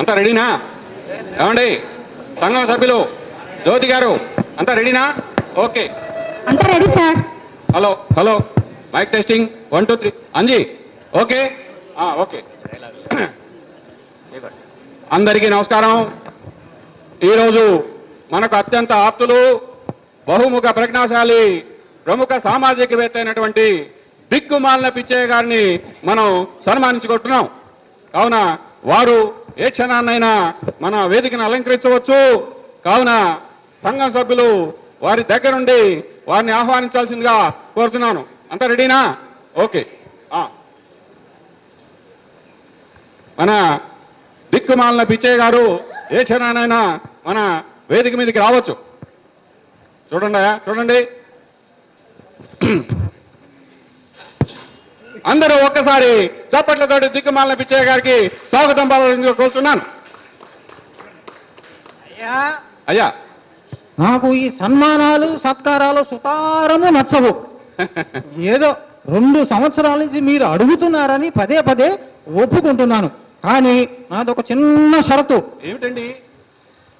అంతా రెడీనా? ఏమండి సంఘం సభ్యులు, జ్యోతి గారు అంతా రెడీనా? ఓకే, అంతా ready sir. Hello hello, mike testing 1 2 3. Anji okay okay. అందరికీ నమస్కారం. ఈరోజు మనకు అత్యంత ఆప్తులు, బహుముఖ ప్రజ్ఞాశాలి, ప్రముఖ సామాజికవేత్త అయినటువంటి దిక్కుమాలిన పిచ్చయ్య గారిని మనం సన్మానించుకుంటున్నాం. కావున వారు ఏ క్షణాన్నైనా మన వేదికను అలంకరించవచ్చు. కావున సంఘం సభ్యులు వారి దగ్గరుండి వారిని ఆహ్వానించాల్సిందిగా కోరుతున్నాను. అంతా రెడీనా? ఓకే. మన దిక్కుమాలిన పిచ్చయ్య గారు ఏ క్షణానైనా మన వేదిక మీదకి రావచ్చు. చూడండి. అందరూ ఒక్కసారి చప్పట్లతోటి దిక్కుమాలిన పిచ్చయ్య గారికి స్వాగతం పలకాలని కోరుతున్నాను. అయ్యా, నాకు ఈ సన్మానాలు సత్కారాలు సుతారము నచ్చవు. ఏదో 2 సంవత్సరాల నుంచి మీరు అడుగుతున్నారని పదే పదే ఒప్పుకుంటున్నాను. కానీ నాదొక చిన్న షరతు. ఏమిటండి?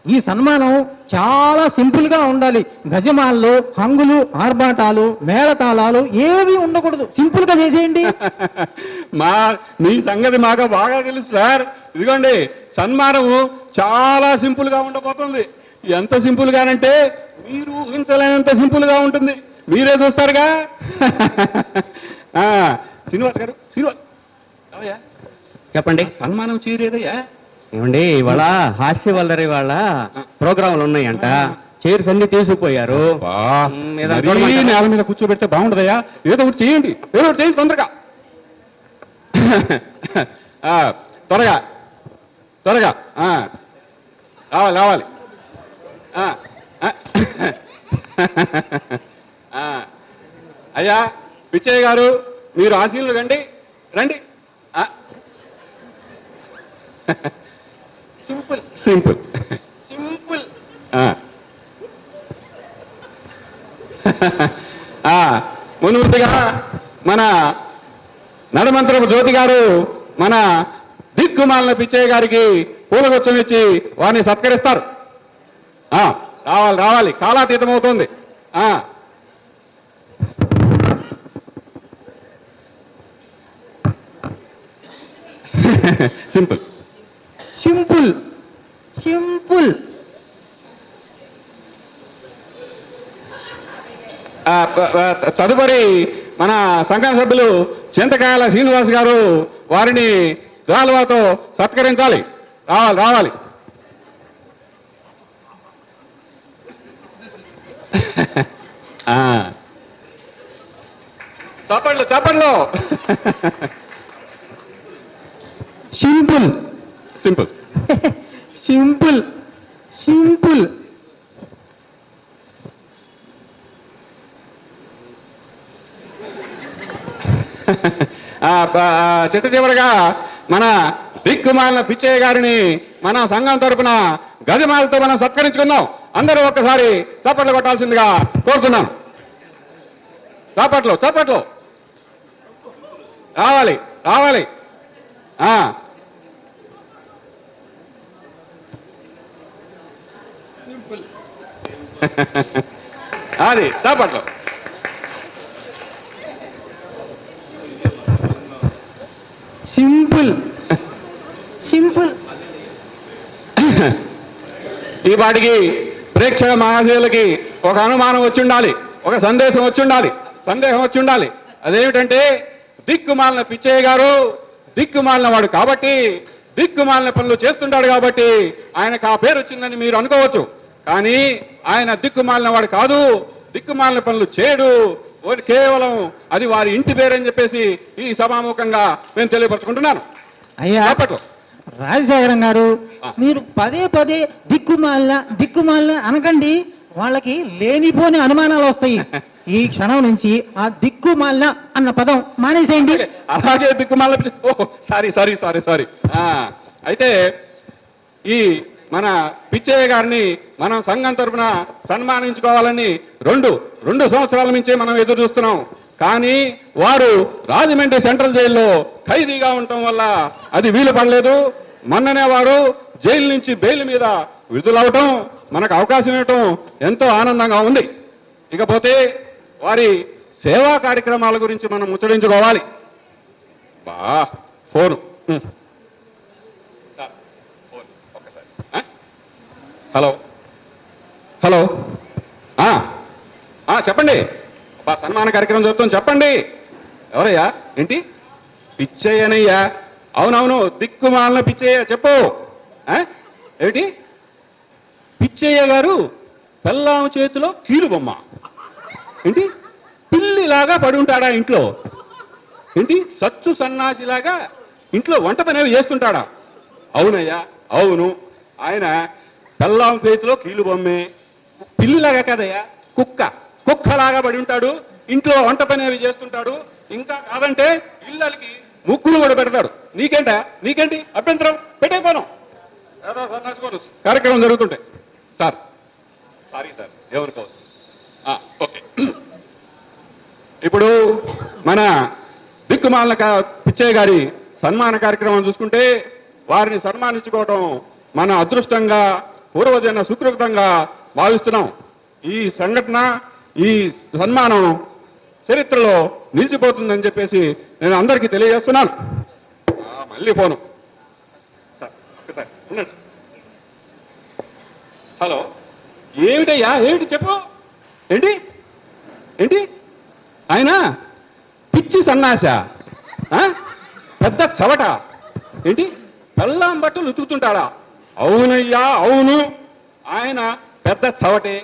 ఈ సన్మానం చాలా సింపుల్ గా ఉండాలి. గజమాల్లో హంగులు, ఆర్భాటాలు, మేళతాళాలు ఏవి ఉండకూడదు. సింపుల్ గా చేసేయండి. మీ సంగతి మాకు బాగా తెలుసు సార్. ఇదిగోండి, సన్మానము చాలా సింపుల్ గా ఉండబోతుంది. ఎంత సింపుల్ గానంటే మీరు ఊహించలేనంత సింపుల్ గా ఉంటుంది. మీరే చూస్తారుగా. శ్రీనివాస్ గారు, చెప్పండి. సన్మానం చీరేదయ్యా? ఏమండి, ఇవాళ హాస్య వల్లరి వాళ్ళ ప్రోగ్రాంలు ఉన్నాయంట. చైర్స్ అన్ని తీసుకుపోయారు. నేల మీద కూర్చోబెడితే బాగుండదయ్యా. ఏదో ఒకటి చేయండి, తొందరగా. త్వరగా రావాలి. అయ్యా పిచ్చయ్య గారు, మీరు ఆశీనులు రండి. సింపుల్. మునుముందుగా మన నడమంత్రపు జ్యోతి గారు మన దిక్కుమాలిన పిచ్చయ్య గారికి పూలగుచ్చం ఇచ్చి వారిని సత్కరిస్తారు. రావాలి, కాలాతీతం అవుతుంది. సింపుల్. తదుపరి మన సంఘం సభ్యులు చింతకాయల శ్రీనివాస్ గారు వారిని గాలువాతో సత్కరించాలి. రావాలి. చప్పట్లు. సింపుల్. చిట్ట చివరిగా మన దిక్కుమాలిన పిచ్చయ్య గారిని మన సంఘం తరపున గజమాలతో మనం సత్కరించుకుందాం. అందరూ ఒక్కసారి చప్పట్లు కొట్టాల్సిందిగా కోరుతున్నాం. చప్పట్లు. రావాలి. అది చప్పట్లు. సింపుల్. ఈ పాటికి ప్రేక్షక మహాశయులకి ఒక అనుమానం వచ్చి ఉండాలి, ఒక సందేహం వచ్చి ఉండాలి. అదేమిటంటే దిక్కుమాలిన పిచ్చయ్య గారు దిక్కుమాలిన వాడు కాబట్టి, దిక్కుమాలిన పనులు చేస్తుంటాడు కాబట్టి ఆయనకు ఆ పేరు వచ్చిందని మీరు అనుకోవచ్చు. కానీ ఆయన దిక్కుమాలిన వాడు కాదు, దిక్కుమాలిన పనులు చేయడు. కేవలం అది వారి ఇంటి పేరని చెప్పేసి ఈ సభాముఖంగా నేను తెలియపరచుకుంటున్నాను. అయ్యా రాజశేఖరం గారు, మీరు పదే పదే దిక్కుమాలిన అనకండి. వాళ్ళకి లేనిపోని అనుమానాలు వస్తాయి. ఈ క్షణం నుంచి ఆ దిక్కుమాలిన అన్న పదం మానేసేయండి. అలాగే దిక్కుమాలిన. సారీ. అయితే ఈ మన పిచ్చయ్య గారిని మనం సంఘం తరఫున సన్మానించుకోవాలని రెండు సంవత్సరాల నుంచే మనం ఎదురు చూస్తున్నాం. కానీ వారు రాజమండ్రి సెంట్రల్ జైల్లో ఖైదీగా ఉండటం వల్ల అది వీలు పడలేదు. మొన్ననే వారు జైలు నుంచి బెయిల్ మీద విడుదలవటం మనకు అవకాశం ఇవ్వటం ఎంతో ఆనందంగా ఉంది. ఇకపోతే వారి సేవా కార్యక్రమాల గురించి మనం ముచ్చరించుకోవాలి. బా ఫోను ఒక్కసారి. హలో హలో చెప్పండి. బా సన్మాన కార్యక్రమం చెప్తాం, చెప్పండి. ఎవరయ్యా? ఏంటి? పిచ్చయ్యనయ్యా? అవునవును, దిక్కుమాలిన పిచ్చయ్య. చెప్పు. ఏమిటి? పిచ్చయ్య గారు పెళ్ళాం చేతిలో కీలు బొమ్మ. ఏంటి? పిల్లిలాగా పడి ఉంటాడా ఇంట్లో? ఏంటి? సచ్చు సన్నాసిలాగా ఇంట్లో వంట పనేవి చేస్తుంటాడా? అవునయ్యా, అవును. ఆయన పెళ్ళాం చేతిలో కీలు బొమ్మే. పిల్లిలాగా కదయ్యా, కుక్కలాగా పడి ఉంటాడు, ఇంట్లో వంట పనేవి చేస్తుంటాడు. ఇంకా కాదంటే ఇళ్ళకి ముగ్గులు కూడా పెడతాడు. నీకేంటి అభ్యంతరం? పెట్టేపోను. కార్యక్రమం జరుగుతుంటే సార్, సారీ సార్, ఏమనుకోవద్దు. ఓకే, ఇప్పుడు మన దిక్కుమాలిన పిచ్చయ్య గారి సన్మాన కార్యక్రమం చూసుకుంటే వారిని సన్మానించుకోవడం మన అదృష్టంగా, పూర్వజన సుకృతంగా భావిస్తున్నాం. ఈ సంఘటన, ఈ సన్మానం చరిత్రలో నిలిచిపోతుందని చెప్పేసి నేను అందరికీ తెలియజేస్తున్నాను. మళ్ళీ ఫోను సార్, ఒక్కసారి ఉండండి. హలో, ఏమిటయ్యా? ఏమిటి చెప్పు. ఏంటి ఆయన పిచ్చి సన్నాస, పెద్ద చవట. ఏంటి? పెళ్ళాం బట్టలు ఉతుకుతుంటాడా? అవునయ్యా, అవును. ఆయన పెద్ద చవటే.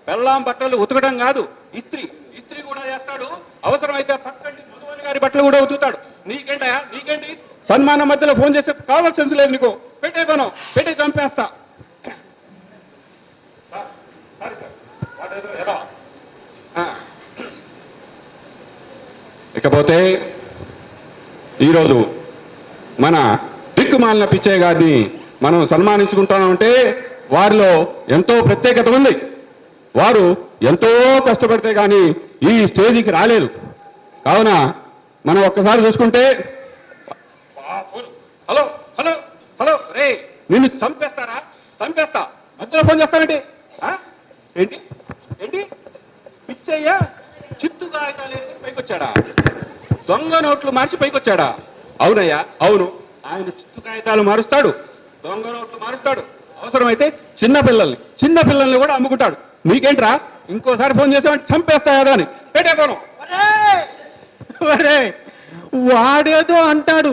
పెళ్ళాం బట్టలు ఉతకడం కాదు, ఇస్త్రీ కూడా చేస్తాడు. అవసరమైతే పక్కంటి మధువని గారి బట్టలు కూడా ఉతుకుతాడు. నీకేంటయా? నీకేంటి? సన్మానం మధ్యలో ఫోన్ చేసే కావాల్సిన లేదు నీకు. పెట్టేపోను, పెట్టి చంపేస్తా. ఇకపోతే ఈరోజు మన దిక్కుమాలిన పిచ్చయ్య గారిని మనం సన్మానించుకుంటామంటే వారిలో ఎంతో ప్రత్యేకత ఉంది. వారు ఎంతో కష్టపడితే కానీ ఈ స్టేజీకి రాలేదు. కావున మనం ఒక్కసారి చూసుకుంటే, హలో హలో హలో, రే నిన్ను చంపేస్తారా? చంపేస్తా. మధ్యలో ఫోన్ చేస్తానండి. ఏంటి పిచ్చయ్య చిత్తు కాగితాలు పైకొచ్చాడా? దొంగ నోట్లు మార్చి పైకొచ్చాడా? అవునయ్యా, అవును. ఆయన చిత్తు కాగితాలు మారుస్తాడు, దొంగ నోట్లు మారుస్తాడు. అవసరమైతే చిన్నపిల్లల్ని కూడా అమ్ముకుంటాడు. నీకేంట్రా? ఇంకోసారి ఫోన్ చేసామంటే చంపేస్తా కదా అని పెట్టేపోను. వాడేదో అంటాడు,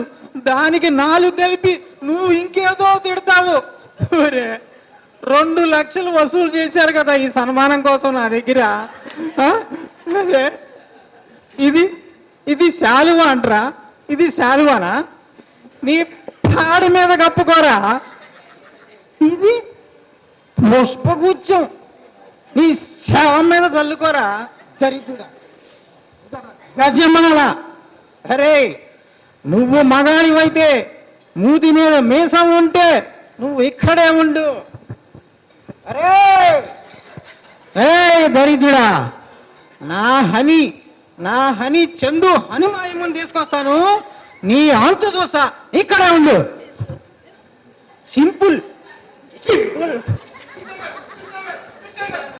దానికి 4 కలిపి నువ్వు ఇంకేదో తిడతావు. 2 లక్షలు వసూలు చేశారు కదా ఈ సన్మానం కోసం నా దగ్గర. ఇది శాలువా అంటరా? ఇది శాలువానా? నీ పాడి మీద కప్పుకోరా. ఇది పుష్పగుచ్చం, నీ శవం మీద చల్లుకోరా. దరిద్రుడా, గజమనలా. అరే, నువ్వు మగాడివైతే మూతి మీద మీసం ఉంటే నువ్వు ఇక్కడే ఉండు. అరే దరిద్రుడా, నా హని చందు హనుమాయముని తీసుకొస్తాను, నీ అంతు చూస్తా. ఇక్కడే ఉండు. సింపుల్.